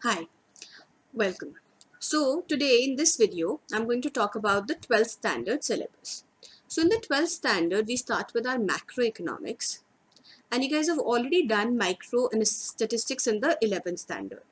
Hi, welcome. So today in this video, I'm going to talk about the 12th standard syllabus. So in the 12th standard, we start with our macroeconomics, and you guys have already done micro and statistics in the 11th standard.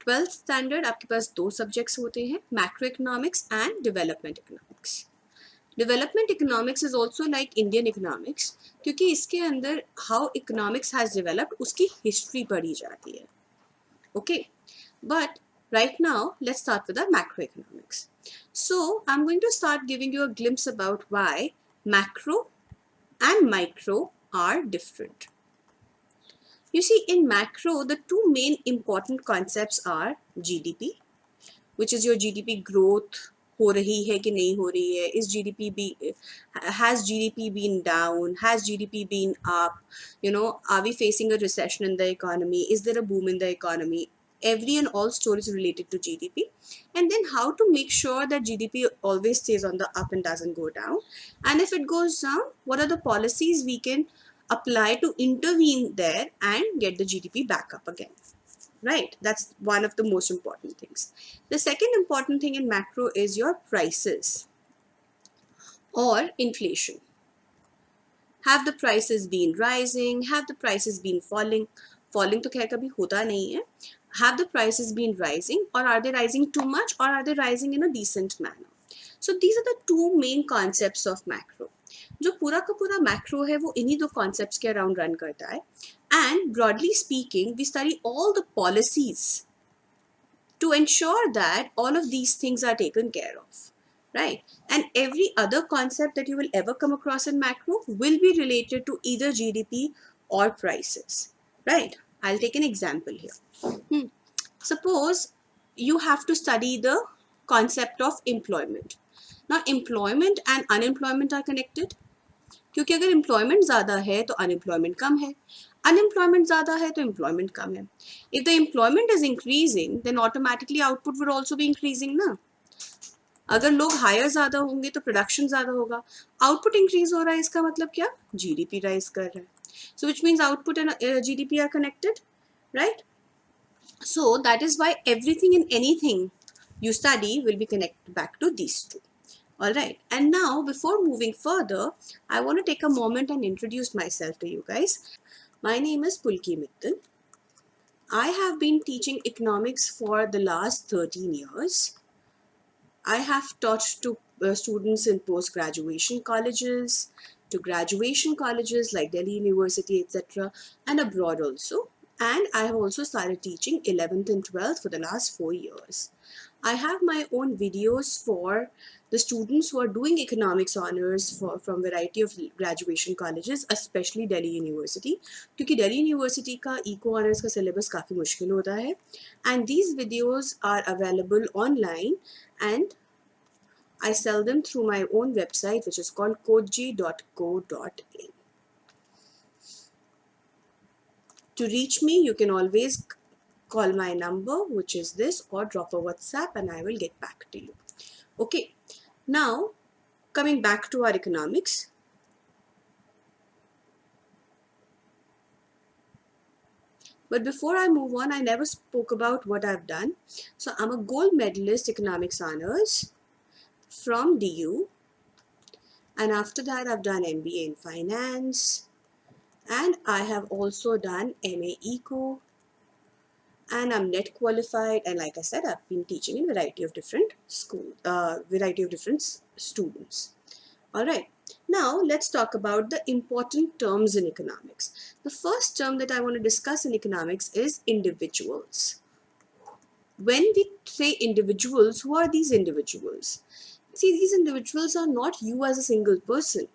12th standard आपके पास दो subjects होते हैं, macroeconomics and development economics. Development economics is also like Indian economics क्योंकि इसके अंदर how economics has developed उसकी history पढ़ी जाती है. Okay, but right now let's start with the macroeconomics. So I'm going to start giving you a glimpse about why macro and micro are different. You see, in macro, the two main important concepts are GDP, which is your GDP growth. हो रही है कि नहीं हो रही है, is GDP be, has GDP been down, has GDP been up, are we facing a recession in the economy, is there a boom in the economy, every and all stories related to GDP, and then how to make sure that GDP always stays on the up and doesn't go down, and if it goes down, what are the policies we can apply to intervene there and get the GDP back up again. Right, that's one of the most important things. The second important thing in macro is your prices or inflation. Have the prices been rising, have the prices been falling तो खैर कभी होता नहीं है. Have the prices been rising, or are they rising too much, or are they rising in a decent manner? So these are the two main concepts of macro. जो पूरा का पूरा macro है वो इन्हीं दो concepts के around run करता है. And broadly speaking, we study all the policies to ensure that all of these things are taken care of, right? And every other concept that you will ever come across in macro will be related to either GDP or prices, right? I'll take an example here. Suppose you have to study the concept of employment. Now, employment and unemployment are connected. क्योंकि अगर employment ज़्यादा है तो unemployment कम है, unemployment ज़्यादा है तो employment कम है. If the employment is increasing then automatically output will also be increasing ना. अगर लोग हायर ज़्यादा होंगे तो प्रोडक्शन ज़्यादा होगा. आउटपुट इंक्रीज हो रहा है इसका मतलब क्या, जीडीपी राइज कर रहा है. So which means output and GDP are connected, right? So that is why everything and anything you study will be connected back to these two. All right, and now before moving further, I want to take a moment and introduce myself to you guys. My name is Pulki Mittal. I have been teaching economics for the last 13 years. I have taught to students in post-graduation colleges, to graduation colleges like Delhi University, etc., and abroad also. And I have also started teaching 11th and 12th for the last 4 years. I have my own videos for the students who are doing economics honors from variety of graduation colleges, especially Delhi University, क्योंकि Delhi University का eco honors का syllabus काफ़ी मुश्किल होता है. And these videos are available online, and I sell them through my own website, which is called codeji.co.in. To reach me, you can always call my number, which is this, or drop a WhatsApp and I will get back to you. Okay, now coming back to our economics. But before I move on, I never spoke about what I've done. So I'm a gold medalist economics honors from DU. And after that, I've done MBA in finance. And I have also done MA Eco, and I'm net qualified, and like I said, I've been teaching in a variety of different students. All right, now let's talk about the important terms in economics. The first term that I want to discuss in economics is individuals. When we say individuals, who are these individuals? See, these individuals are not you as a single person.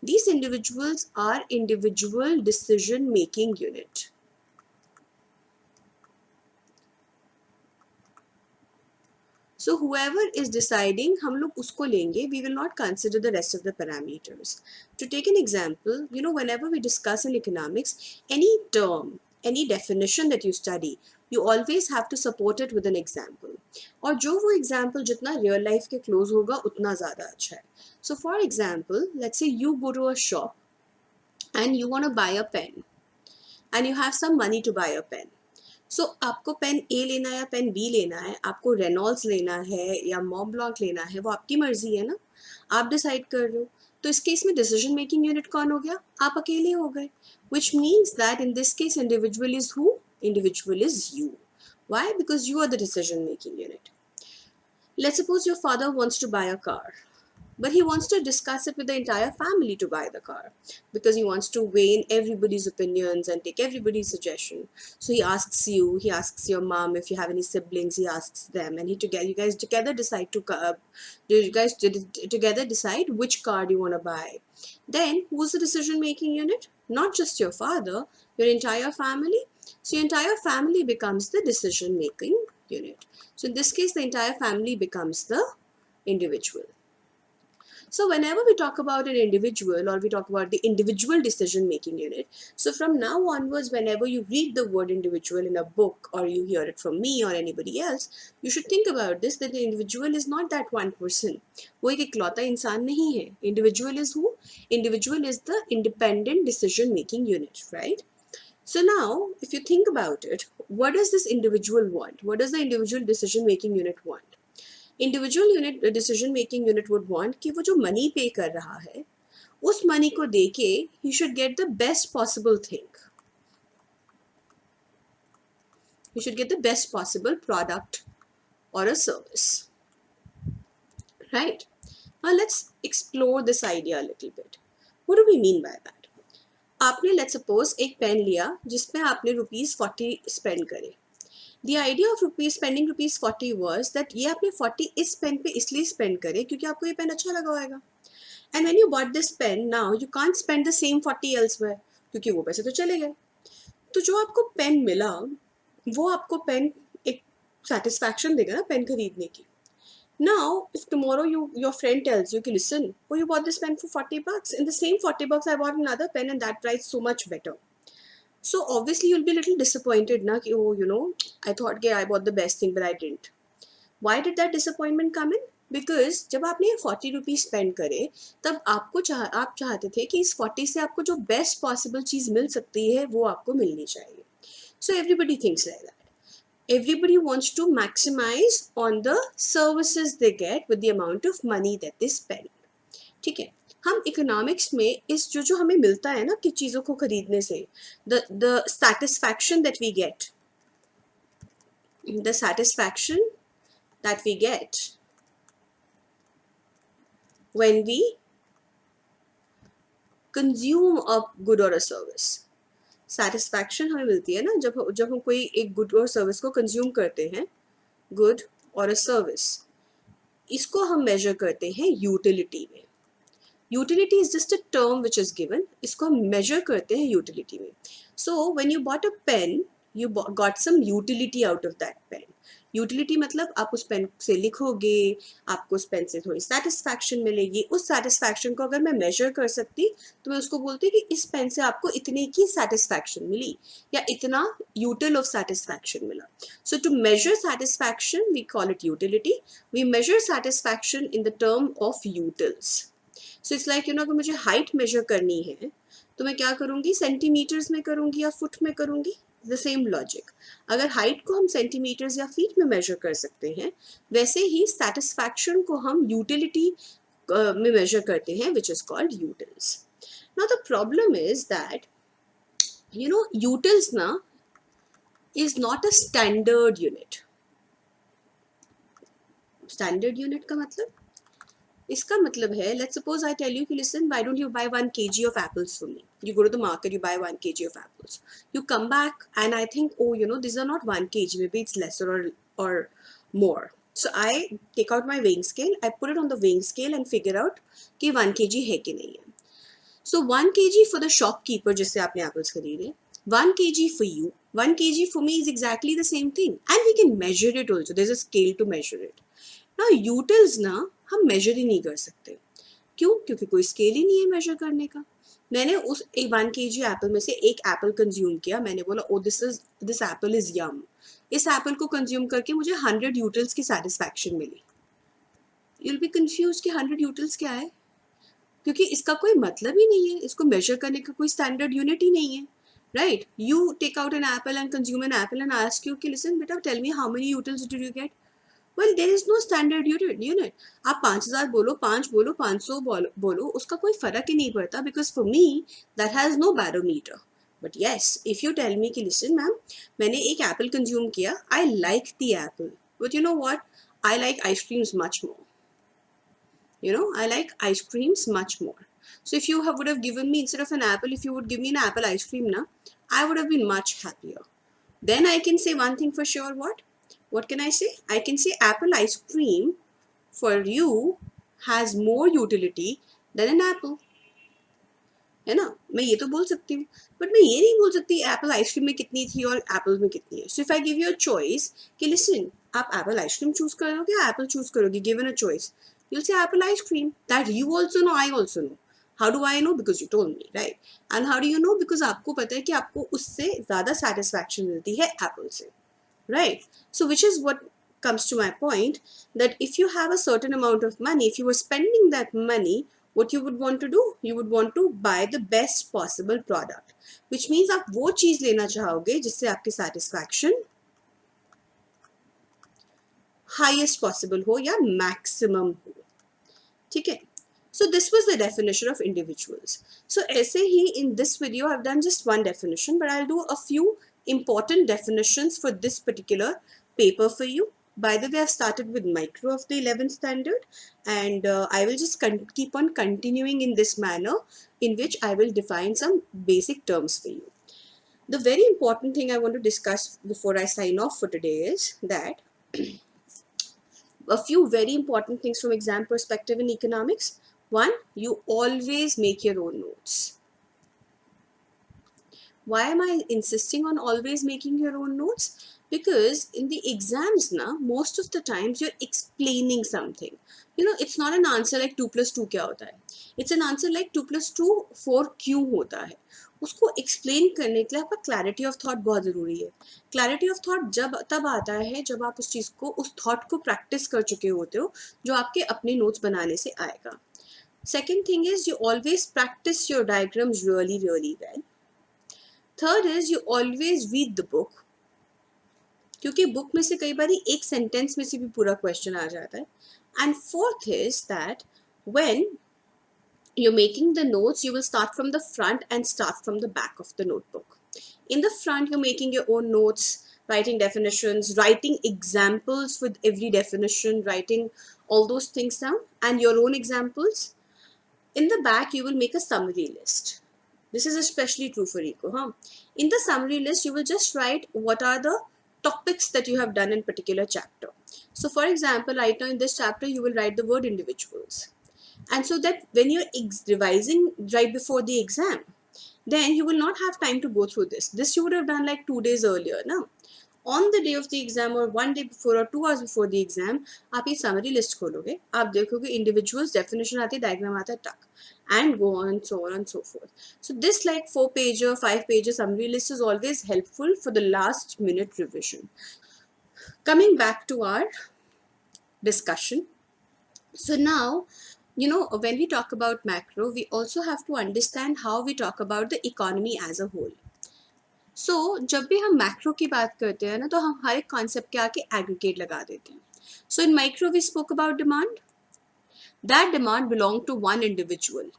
These individuals are individual decision-making unit. So whoever is deciding, हम लोग उसको लेंगे. We will not consider the rest of the parameters. To take an example, whenever we discuss in economics, any term, any definition that you study, you always have to support it with an example. और जो वो example जितना real life के close होगा उतना ज़्यादा अच्छा है. So for example, let's say you go to a shop and you want to buy a pen, and you have some money to buy a pen. आपको पेन ए लेना है या पेन बी लेना है, आपको रेनॉल्ड्स लेना है या मॉन्ब्लांक लेना है, वो आपकी मर्जी है ना, आप डिसाइड कर रहे हो। तो इस केस में डिसीजन मेकिंग यूनिट कौन हो गया? आप अकेले हो गए, which means that in this case individual is who? Individual is you. Why? Because you are the decision making unit. Let's suppose your father wants to buy a car, but he wants to discuss it with the entire family to buy the car because he wants to weigh in everybody's opinions and take everybody's suggestion. So he asks you, he asks your mom, if you have any siblings, he asks them, and you guys together decide to together decide which car do you want to buy. Then who's the decision making unit? Not just your father, your entire family. So your entire family becomes the decision making unit. So in this case, the entire family becomes the individual. So whenever we talk about an individual or we talk about the individual decision making unit, so from now onwards, whenever you read the word individual in a book or you hear it from me or anybody else, you should think about this, that the individual is not that one person. वो एक इकलौता इंसान नहीं है. Individual is who? Individual is the independent decision making unit, right? So now, if you think about it, what does this individual want? What does the individual decision making unit want? Individual unit decision making unit would want कि वो जो money पे कर रहा है उस money को दे के he should get the best possible thing, he should get the best possible product और a service, right? Now let's explore this idea a little bit. What do we mean by that? आपने let's suppose एक pen लिया जिसमें आपने ₹40 spend करे. The idea of spending ₹40 was that ये आपने 40 इस पेन पे इसलिए स्पेंड करे क्योंकि आपको ये पेन अच्छा लगा होगा. And when you bought this pen, now you can't spend the same 40 elsewhere क्योंकि वो पैसे तो चले गए. तो जो आपको पेन मिला वो आपको पेन एक satisfaction देगा ना पेन खरीदने की. Now, if tomorrow your friend tells you, listen, oh, you bought this pen for $40. In the same $40, I bought another pen and that price so much better. So obviously you'll be a little disappointed, na? Ki, oh, I thought I bought the best thing, but I didn't. Why did that disappointment come in? Because जब आपने ₹40 spend करे तब आप चाहते थे कि इस 40 से आपको जो बेस्ट पॉसिबल चीज़ मिल सकती है वो आपको मिलनी चाहिए. So everybody thinks like that. Everybody wants to maximize on the services they get with the amount of money that they spend. ठीक है. हम इकोनॉमिक्स में इस जो हमें मिलता है ना कि चीज़ों को खरीदने से the satisfaction that we get, the satisfaction that we get when we consume a good or a service. satisfaction हमें मिलती है ना जब हम कोई एक गुड और सर्विस को कंज्यूम करते हैं, गुड और अ सर्विस. इसको हम मेजर करते हैं यूटिलिटी में. Utility is just a term which is given. इसको हम measure करते हैं utility में. So when you bought a pen, you got some utility out of that pen. Utility मतलब आप उस पेन से लिखोगे, आपको उस पेन से थोड़ी satisfaction मिलेगी. उस satisfaction को अगर मैं measure कर सकती तो मैं उसको बोलती कि इस पेन से आपको इतने की satisfaction मिली या इतना util of satisfaction मिला. So to measure satisfaction, we call it utility. We measure satisfaction in the term of utils. So it's like अगर मुझे हाइट मेजर करनी है तो मैं क्या करूँगी, सेंटीमीटर्स में करूँगी या फुट में करूँगी. द सेम लॉजिक, अगर हाइट को हम सेंटीमीटर्स या फीट में मेजर कर सकते हैं वैसे ही सेटिस्फैक्शन को हम यूटिलिटी में मेजर करते हैं which is called utils. Now the problem is that utils ना is not a standard unit. Standard unit का मतलब, इसका मतलब है, let's suppose I tell you, listen, why don't you buy 1 kg of apples for me? You go to the market, you buy 1 kg of apples. You come back and I think, oh, these are not 1 kg, maybe it's lesser or more. So I take out my weighing scale, I put it on the weighing scale and figure out कि 1 kg है कि नहीं है. So 1 kg for the shopkeeper जिससे आपने apples खरीदे, 1 kg for you, 1 kg for me is exactly the same thing. And we can measure it also. There's a scale to measure it. ना utils ना हम मेजर ही नहीं कर सकते. क्यों? क्योंकि कोई स्केल ही नहीं है मेजर करने का. मैंने उस 1 kg एप्पल में से एक एप्पल कंज्यूम किया, मैंने बोला oh this apple is yum. इस एप्पल को कंज्यूम करके मुझे 100 यूटिल्स की सेटिस्फैक्शन मिली. यू विल बी कंफ्यूज कि 100 यूटिल्स क्या है, क्योंकि इसका कोई मतलब ही नहीं है, इसको मेजर करने का कोई स्टैंडर्ड यूनिट ही नहीं है, right? You take out an apple and consume an apple and ask you, okay, listen, beta, tell me how many utils did you get? Well, there is no standard unit. आप 5,000 बोलो, 5 बोलो, 500 बोलो, उसका कोई फर्क ही नहीं पड़ता, because for me that has no barometer. But yes, if you tell me कि listen मैम, मैंने एक apple consume किया, I like the apple, but you know what? I like ice creams much more. I like ice creams much more. So if you would have given me, instead of an apple, if you would give me an apple ice cream now, I would have been much happier. Then I can say one thing for sure. What can I say? I can say apple ice cream for you has more utility than an apple. है ना, मैं ये तो बोल सकती हूँ, but मैं ये नहीं बोल सकती एप्पल आइसक्रीम में कितनी थी और एप्पल में कितनी है. So if I give you a choice कि लिसन, आप एप्पल आइसक्रीम चूज करोगे या एप्पल चूज करोगे, given a choice, you'll say apple ice cream. That you also know, I also know. How do I know? Because you told me, right? And how do you know? Because आपको पता है कि आपको उससे ज़्यादा satisfaction मिलती है Apple से, right? So which is what comes to my point, that if you have a certain amount of money, if you were spending that money, what you would want to do, you would want to buy the best possible product, which means आप वो चीज़ लेना चाहोगे जिससे आपकी satisfaction highest possible हो या maximum हो. ठीक है? So this was the definition of individuals. So ऐसे ही in this video I've done just one definition, but I'll do a few important definitions for this particular paper for you. By the way, I've started with micro of the 11th standard, and I will just keep on continuing in this manner, in which I will define some basic terms for you. The very important thing I want to discuss before I sign off for today is that a few very important things from exam perspective in economics. One, you always make your own notes. Why am I insisting on always making your own notes? Because in the exams now, most of the times you're explaining something. It's not an answer like 2 plus 2 क्या होता है. It's an answer like 2 plus 2 4 क्यों होता है. उसको explain करने के लिए आपका क्लैरिटी ऑफ थॉट बहुत ज़रूरी है. क्लैरिटी ऑफ थॉट तब आता है जब आप उस थॉट को प्रैक्टिस कर चुके होते हो, जो आपके अपने नोट्स बनाने से आएगा. Second thing is, you always practice your diagrams really really well. Third is, you always read the book, क्योंकि बुक में से कई बार एक सेंटेंस में से भी पूरा क्वेश्चन आ जाता है. And fourth is that when you're making the notes, you will start from the front and start from the back of the notebook. In the front, you're making your own notes, writing definitions, writing examples with every definition, writing all those things down and your own examples. In the back, you will make a summary list. This is especially true for eco. In the summary list, you will just write what are the topics that you have done in particular chapter. So for example, right now in this chapter, you will write the word individuals. And so that when you're revising right before the exam, then you will not have time to go through this. This you would have done like 2 days earlier. Now, on the day of the exam or 1 day before or 2 hours before the exam, आप ये summary list खोलोगे, आप देखोगे individuals definition आती है, diagram आता है, tuck, and go on and so on and so forth. So this like 4-pager, 5-pager summary list is always helpful for the last minute revision. Coming back to our discussion. So now, when we talk about macro, we also have to understand how we talk about the economy as a whole. So, जब भी हम macro की बात करते हैं ना, तो हम हर एक concept के आके aggregate लगा देते हैं. So in micro we spoke about demand. That demand belonged to one individual,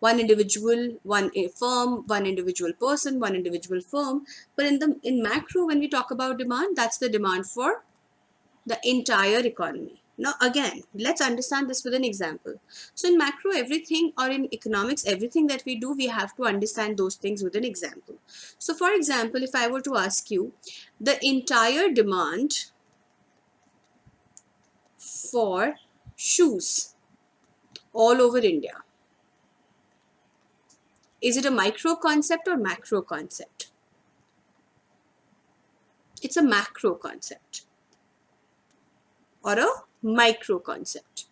one firm, one individual person, one individual firm. But in macro, when we talk about demand, that's the demand for the entire economy. Now again, let's understand this with an example. So in macro, everything, or in economics, everything that we do, we have to understand those things with an example. So for example, if I were to ask you the entire demand for shoes all over India, is it a micro concept or macro concept? It's a macro concept or a micro concept.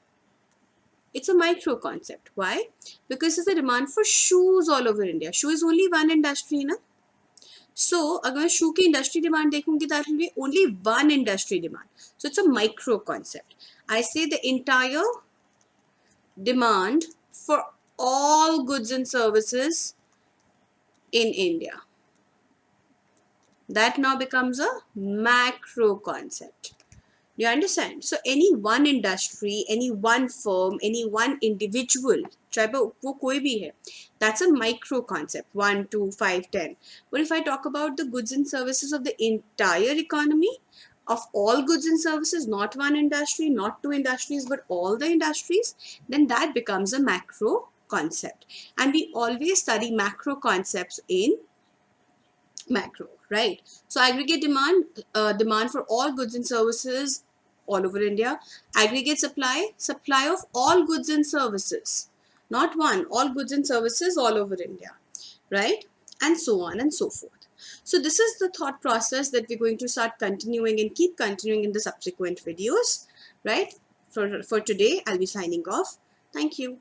It's a micro concept. Why? Because there's a demand for shoes all over India. Shoe is only one industry, na? So, अगर मैं shoe की industry demand देखूंगी, that will be only one industry demand. So it's a micro concept. I say the entire demand for all goods and services in India. That now becomes a macro concept. Do you understand? So any one industry, any one firm, any one individual, चाहे वो कोई भी है, that's a micro concept, 1, 2, 5, 10. But if I talk about the goods and services of the entire economy, of all goods and services, not one industry, not two industries, but all the industries, then that becomes a macro concept. And we always study macro concepts in macro, right? So aggregate demand, demand for all goods and services all over India. Aggregate supply, supply of all goods and services, not one, all goods and services all over India, right? And so on and so forth. So this is the thought process that we're going to start continuing and keep continuing in the subsequent videos, right? For today, I'll be signing off. Thank you.